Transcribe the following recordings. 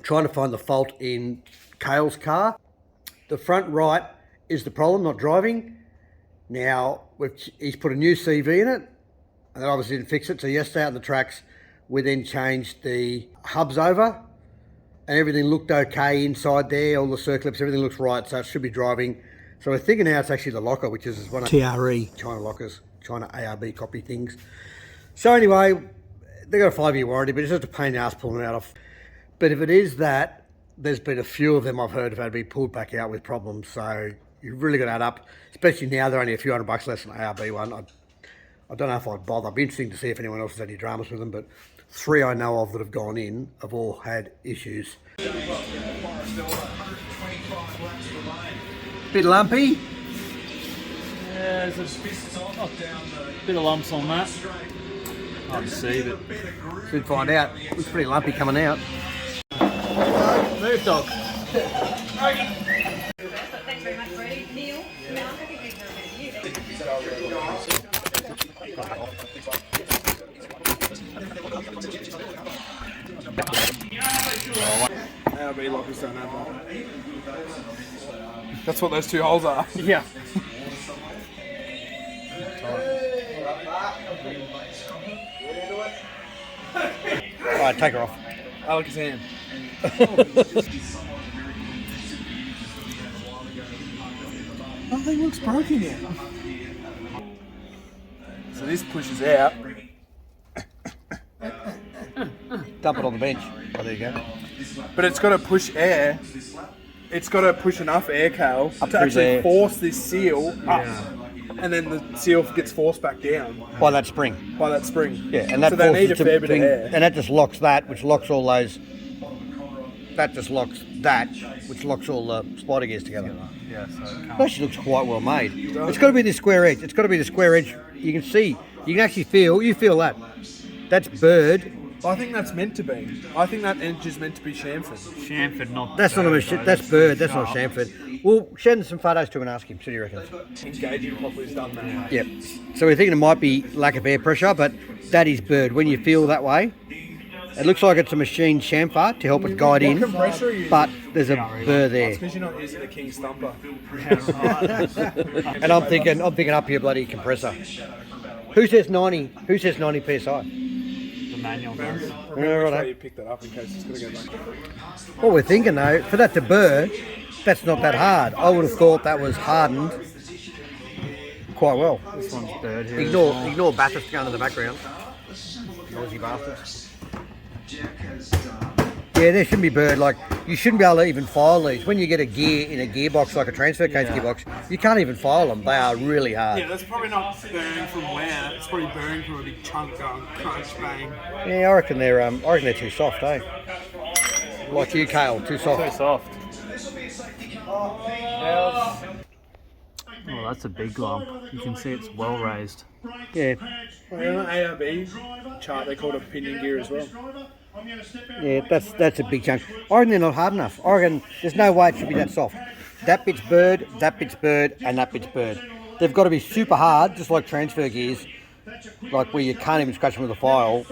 trying to find the fault in Cale's car. The front right is the problem, not driving. Now, he's put a new CV in it, and that obviously didn't fix it. So yesterday out on the tracks, we then changed the hubs over, and everything looked okay inside there. All the circlips, everything looks right, so it should be driving. So we're thinking now it's actually the locker, which is one of TRE, China lockers, China ARB copy things. So anyway, they got a 5-year warranty, but it's just a pain in the ass pulling it out of. But if it is that, there's been a few of them I've heard have had to be pulled back out with problems. So you've really got to add up, especially now they're only a few $100 less than an ARB one. I don't know if I'd bother. It'd be interesting to see if anyone else has had any dramas with them, but 3 I know of that have gone in have all had issues. Bit lumpy. Yeah, there's a bit of lumps on that. Hard to see, but Should find out. Looks pretty lumpy coming out. move, dog. Thanks very much, Freddie. Neil, now I'm happy to give her a review. ARB lockers don't have that. That's what those 2 holes are. Yeah. Alright, take her off. Alakazam. Nothing looks broken yet. So this pushes out. Dump it on the bench. Oh, there you go. But it's got to push air. It's got to push enough air, Cal, Up to through actually there. force this seal up. And then the seal gets forced back down By that spring. by that spring. Yeah, and that so they need a forces fair bit of thing- air. and that just locks that, which locks all those. That just locks that, which locks all the spider gears together. Yeah, so it It can't. actually looks quite well made. It's got to be the square edge. It's got to be the square edge. You can see. You can actually feel. You feel that. That's bird. I think that's meant to be. I think that edge is meant to be chamfered. Chamfered, not. That's not a machine. That's bird. That's not chamfered. We'll send some photos to him and ask him. So do you reckon? Engaging properly is done now. Yep. So we're thinking it might be lack of air pressure, but that is bird. When you feel that way, it looks like it's a machine chamfer to help it guide in, What compressor are you but there's a burr there. It's because you're not using the King's Thumper. And I'm thinking up here bloody compressor. Who says 90? Who says 90 psi? The manual does. Remember Yeah, which righto. way you picked that up in case it's going to go back. What we're thinking though, for that to burr, that's not that hard. I would have thought that was hardened quite well. This one's bird here. Ignore Bathurst going in the background. Noisy bastards. Yeah, there shouldn't be bird. Like, you shouldn't be able to even file these. When you get a gear in a gearbox, like a transfer case gearbox, you can't even file them. They are really hard. Yeah, that's probably not burning from wear. It's probably burning from a big chunk going crunch bang. Yeah, I reckon they're too soft, eh? Like you, Kale, too So soft. soft. Oh, that's a big lump. You can see it's well raised. Yeah, Well, on the ARB chart, they call it a pinion gear as well. yeah, that's a big chunk. I reckon they're not hard enough. I reckon there's no way it should be that soft. That bit's bird, and that bit's bird. They've got to be super hard, just like transfer gears, like where you can't even scratch them with a file.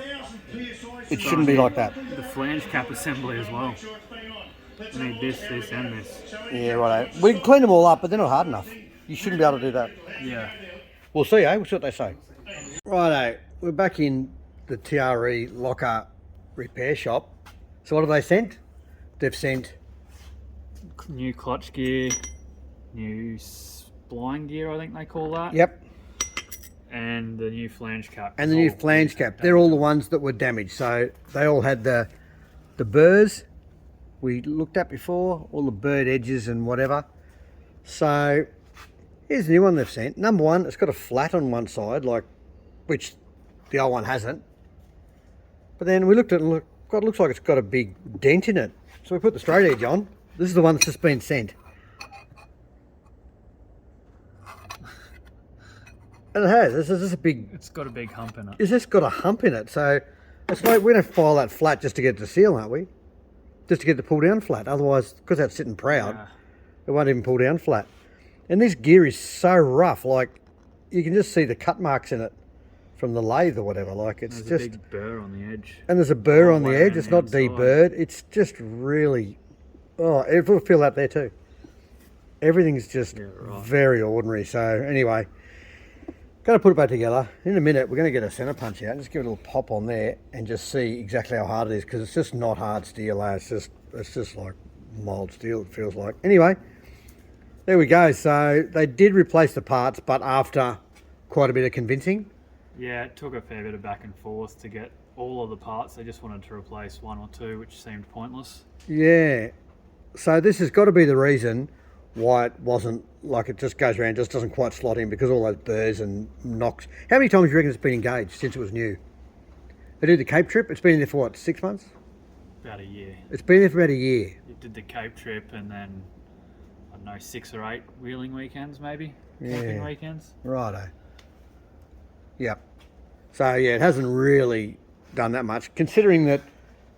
It shouldn't be like that. The flange cap assembly as well. You need this, and this. Yeah, right. We can clean them all up, but they're not hard enough. You shouldn't be able to do that. Yeah. We'll see, eh? We'll see what they say. Righto, we're back in the TRE locker repair shop. So what have they sent? They've sent New clutch gear, new spline gear, I think they call that. Yep, And the new flange cap. and the new flange cap. They're all the ones that were damaged. So they all had the burrs we looked at before, all the bird edges and whatever. So here's the new one they've sent. Number one, it's got a flat on one side, like which the old one hasn't. But then we looked at it and God, it looks like it's got a big dent in it. So we put the straight edge on. This is the one that's just been sent. And it has. This is a big. It's got a big hump in it. It's just got a hump in it. So it's like we're going to file that flat just to get it to seal, aren't we? Just to get the pull down flat. Otherwise, because that's sitting proud, Yeah. it won't even pull down flat. And this gear is so rough. Like you can just see the cut marks in it from the lathe or whatever. Like it's There's just a big burr on the edge. and there's a burr All on the the way edge. around It's the not outside. deburred. It's just really, oh, it will feel that there too. Everything's just Yeah, right. very ordinary. So anyway, going to put it back together. In a minute, we're going to get a center punch out. Just give it a little pop on there and just see exactly how hard it is, because it's just not hard steel. It's just like mild steel, it feels like. Anyway, there we go. So they did replace the parts, but after quite a bit of convincing. Yeah, it took a fair bit of back and forth to get all of the parts. They just wanted to replace one or two, which seemed pointless. Yeah. So this has got to be the reason why it wasn't, like, it just goes around, just doesn't quite slot in, because all those burrs and knocks. How many times do you reckon it's been engaged since it was new? They did the Cape trip. It's been in there for what, 6 months? About a year. It's been there for about a year. It did the Cape trip and then, I don't know, 6 or 8 wheeling weekends maybe? Yeah. Camping weekends? Righto. Yep. So yeah, it hasn't really done that much, considering that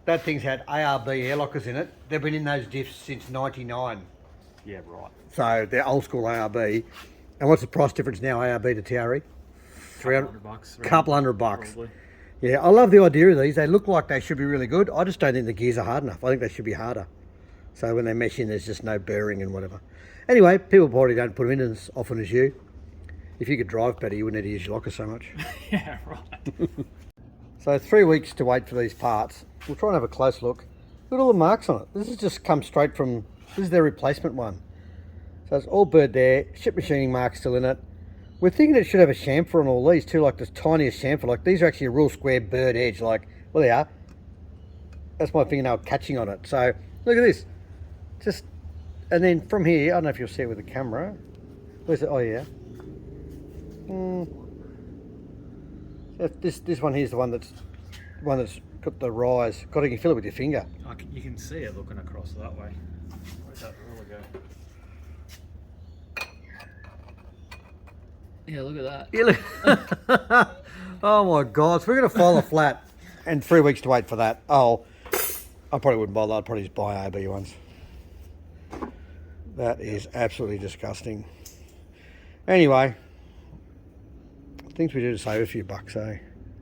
that thing's had ARB air lockers in it. They've been in those diffs since '99. Yeah, right. So they're old school ARB. And what's the price difference now, ARB to TRE? $300. Couple $100. Probably. Yeah, I love the idea of these. They look like they should be really good. I just don't think the gears are hard enough. I think they should be harder. So when they mesh in, there's just no bearing and whatever. Anyway, people probably don't put them in as often as you. If you could drive better, you wouldn't need to use your locker so much. Yeah, right. So 3 weeks to wait for these parts. We'll try and have a close look. Look at all the marks on it. This has just come straight from, this is their replacement one. So it's all burred there, ship machining mark still in it. We're thinking it should have a chamfer on all these too, like the tiniest chamfer. Like these are actually a real square burred edge, like, well they are. That's my fingernail catching on it. So look at this. Just, and then from here, I don't know if you'll see it with the camera. Where's it? Oh yeah. This one here's the one that's got the rise. God, you can feel it with your finger. You can see it looking across that way. Where's that ruler go? Yeah, look at that. You look. Oh my God! So we're going to file a flat, and 3 weeks to wait for that. Oh, I probably wouldn't bother. I'd probably just buy AB ones. That is absolutely disgusting. Anyway, things we do to save a few bucks, eh?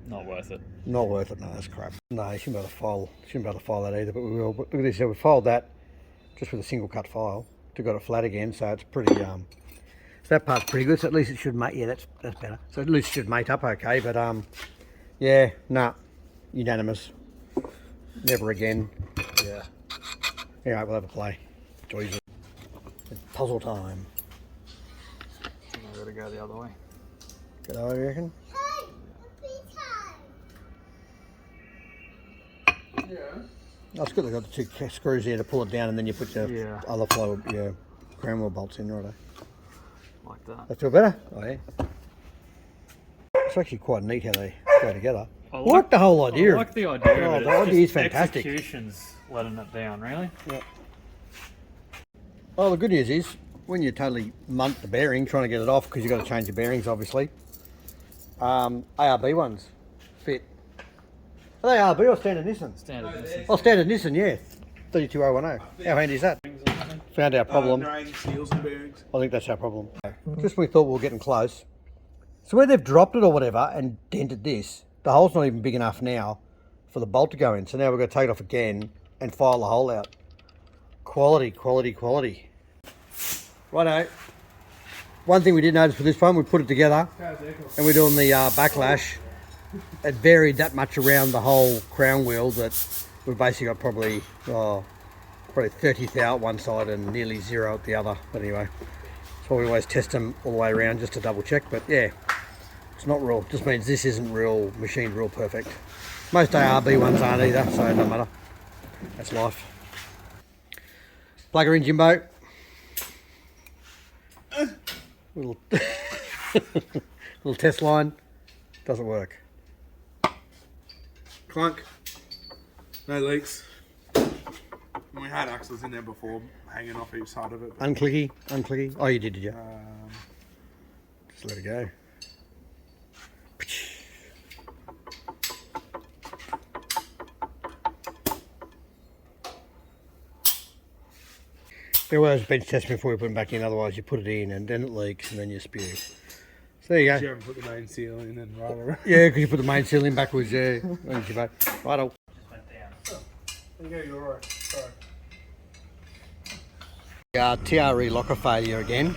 Not worth it. Not worth it. No, that's crap. No, you shouldn't be able to file that either. But we will. But look at this. So we filed that just with a single cut file to got it flat again. So it's pretty. So that part's pretty good. So at least it should mate. Yeah, that's better. So at least it should mate up okay. But yeah, nah, unanimous. Never again. Yeah. Anyway, we'll have a play. Joys. Puzzle time. I've got to go the other way. Good eye, you reckon? Yeah. That's good. They've got the 2 screws there to pull it down, and then you put your other flow, your crown wheel bolts in, right? Like that. That feel better? Oh yeah. It's actually quite neat how they go together. I like the whole idea. I like the idea Oh, of it. the It's idea is just fantastic. Execution's letting it down, really. Yeah. Well, the good news is when you totally munt the bearing, trying to get it off because you've got to change the bearings, obviously. ARB ones fit. Are they ARB or standard Nissan? Standard Nissan. Oh, standard Nissan, yeah. 32010. How handy is that? Found our problem. Dragging steels and bearings. I think that's our problem. Just when we thought we were getting close. So where they've dropped it or whatever and dented this, the hole's not even big enough now for the bolt to go in. So now we're going to take it off again and file the hole out. Quality, quality, quality. Righto. One thing we did notice with this one, we put it together and we're doing the backlash. It varied that much around the whole crown wheel that we've basically got probably 30 thou at one side and nearly 0 at the other. But anyway, that's why we always test them all the way around just to double check. But yeah, it's not real. Just means this isn't real machined real perfect. Most ARB ones aren't either, so it doesn't matter. That's life. Plug her in, Jimbo. Little little test line. Doesn't work. Clunk. No leaks. We had axles in there before, hanging off each side of it. Unclicky, unclicky. Oh, you did you? Just let it go. There was bench testing before we put them back in, otherwise you put it in and then it leaks and then you spew. there you You go. haven't put the main seal in and right around. Yeah, because you put the main seal in backwards, yeah. Righto. You're alright. Sorry. TRE locker failure again.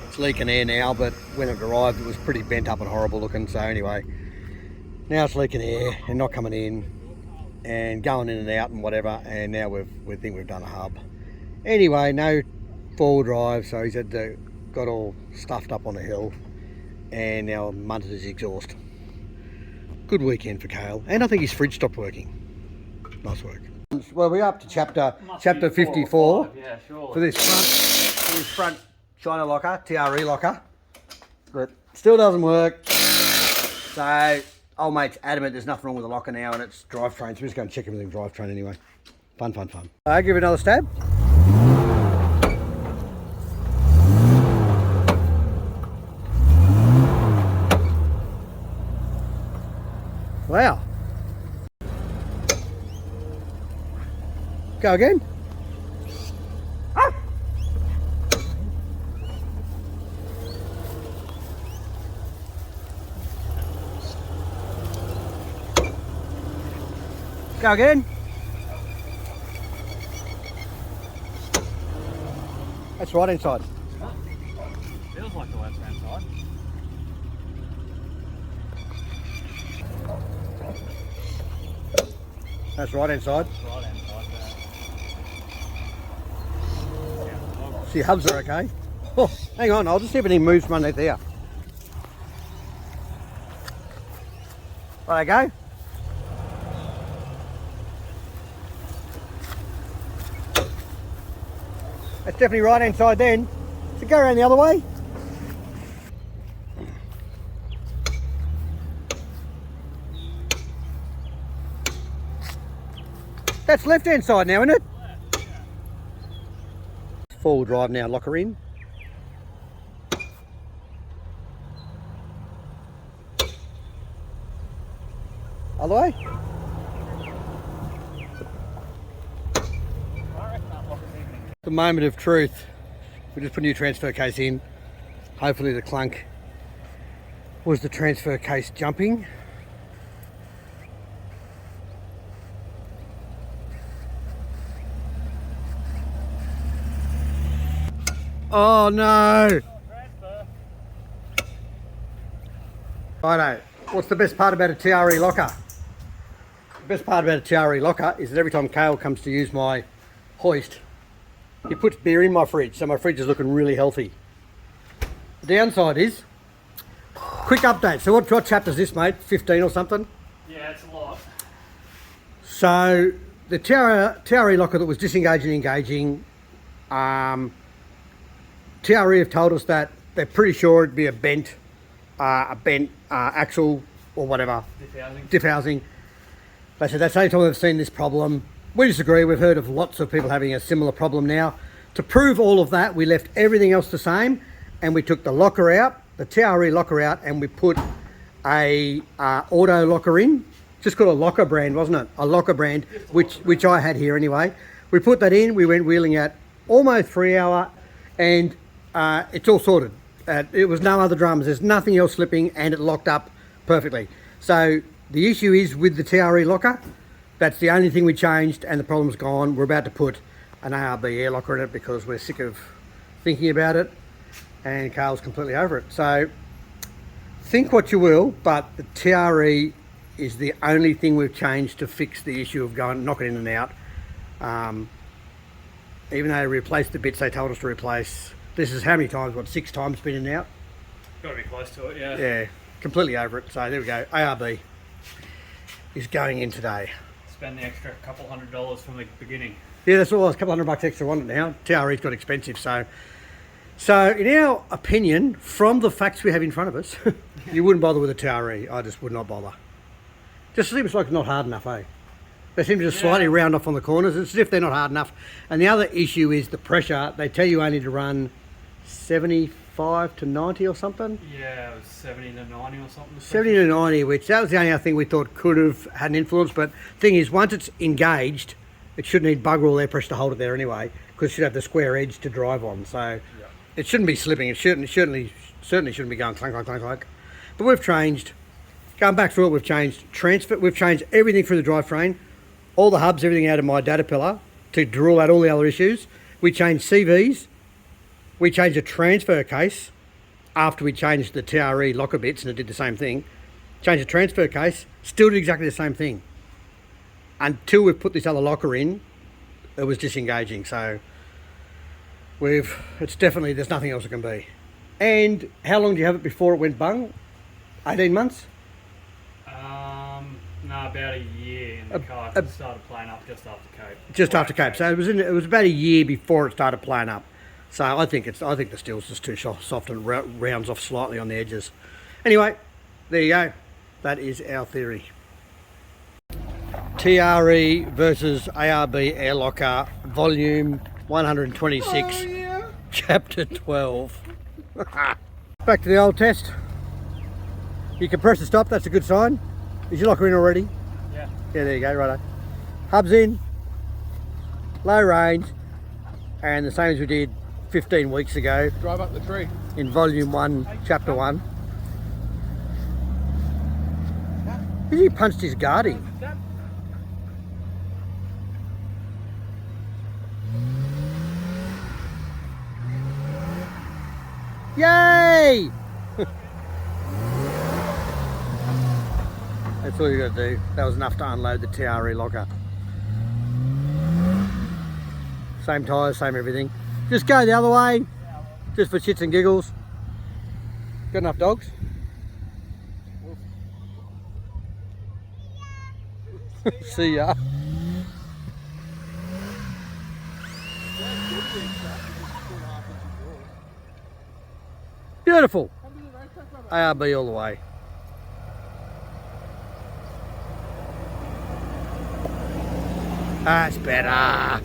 It's leaking air now, but when it arrived it was pretty bent up and horrible looking, so anyway. Now it's leaking air and not coming in and going in and out and whatever, and now we think we've done a hub. Anyway, no four-wheel drive, so he's got all stuffed up on a hill and now munted his exhaust. Good weekend for Cale, and I think his fridge stopped working. Nice work. Well, we're up to chapter 54 yeah, sure. for this front China locker, TRE locker, but still doesn't work. So old mate's adamant there's nothing wrong with the locker now, and it's drivetrain. So we're just going to check everything drivetrain anyway. Fun. I'll give it another stab. Wow. Go again. Go again. That's right inside. Feels like the left hand side. That's right inside. Right hand side. See, hubs are okay. Oh, hang on, I'll just see if anything moves from underneath there. Right, go. That's definitely right hand side then. So go around the other way. That's left hand side now, isn't it? Four-wheel drive now, locker in. Other way. The moment of truth. We just put a new transfer case in. Hopefully the clunk was the transfer case jumping. Oh no! Righto, what's the best part about a TRE locker? The best part about a TRE locker is that every time Cale comes to use my hoist, he puts beer in my fridge, so my fridge is looking really healthy. The downside is, quick update, so what chapter is this, mate? 15 or something? Yeah, it's a lot. So, the TRE locker that was disengaging and engaging, TRE have told us that they're pretty sure it'd be a bent axle or whatever. Diff housing. They said that's the only time they've seen this problem. We disagree. We've heard of lots of people having a similar problem now. To prove all of that, we left everything else the same, and we took the locker out, the TRE locker out, and we put a auto locker in. Just called a locker brand, wasn't it? A locker brand, which I had here anyway. We put that in. We went wheeling at almost 3 hour, and it's all sorted. It was no other drums. There's nothing else slipping, and it locked up perfectly. So the issue is with the TRE locker. That's the only thing we changed, and the problem's gone. We're about to put an ARB air locker in it because we're sick of thinking about it, and Cale's completely over it. So think what you will, but the TRE is the only thing we've changed to fix the issue of knocking in and out. Even though they replaced the bits they told us to replace. This is how many times? What, 6 times been in and out? Got to be close to it, yeah. Yeah, completely over it. So there we go. ARB is going in today. Spend the extra couple $100 from the beginning. Yeah, that's all. It's a couple $100 extra on it now. TRE's got expensive, so in our opinion, from the facts we have in front of us, you wouldn't bother with a TRE. I just would not bother. Just seems like it's not hard enough, eh? They seem to just slightly round off on the corners. It's as if they're not hard enough. And the other issue is the pressure. They tell you only to run 75 to 90 or something. Yeah, it was 70 to 90 or something. 70 to 90, which that was the only other thing we thought could have had an influence. But thing is, once it's engaged, it shouldn't need bugger all air pressure to hold it there anyway, because it should have the square edge to drive on. So it shouldn't be slipping. It certainly shouldn't be going clunk, clunk, clunk, clunk. But we've changed, going back through it, we've changed everything through the drivetrain, all the hubs, everything out of my data pillar to rule out all the other issues. We changed CVs. We changed the transfer case after we changed the TRE locker bits, and it did the same thing. Changed the transfer case, still did exactly the same thing. Until we've put this other locker in, it was disengaging. So it's definitely, there's nothing else it can be. And how long do you have it before it went bung? 18 months? No, about a year in the car. It started playing up just after Cape. Just after Cape. So it was about a year before it started playing up. So I think the steel's just too soft and rounds off slightly on the edges. Anyway, there you go. That is our theory. TRE versus ARB air locker, volume 126, chapter 12. Back to the old test. You can press the stop, that's a good sign. Is your locker in already? Yeah. Yeah, there you go, righto. Hubs in, low range, and the same as we did 15 weeks ago. Drive up the tree. In volume 1, chapter 1. He punched his guardie. Yay! That's all you got to do. That was enough to unload the TRE locker. Same tyres, same everything. Just go the other way, just for shits and giggles. Got enough dogs? See ya. Beautiful. ARB all the way. That's better.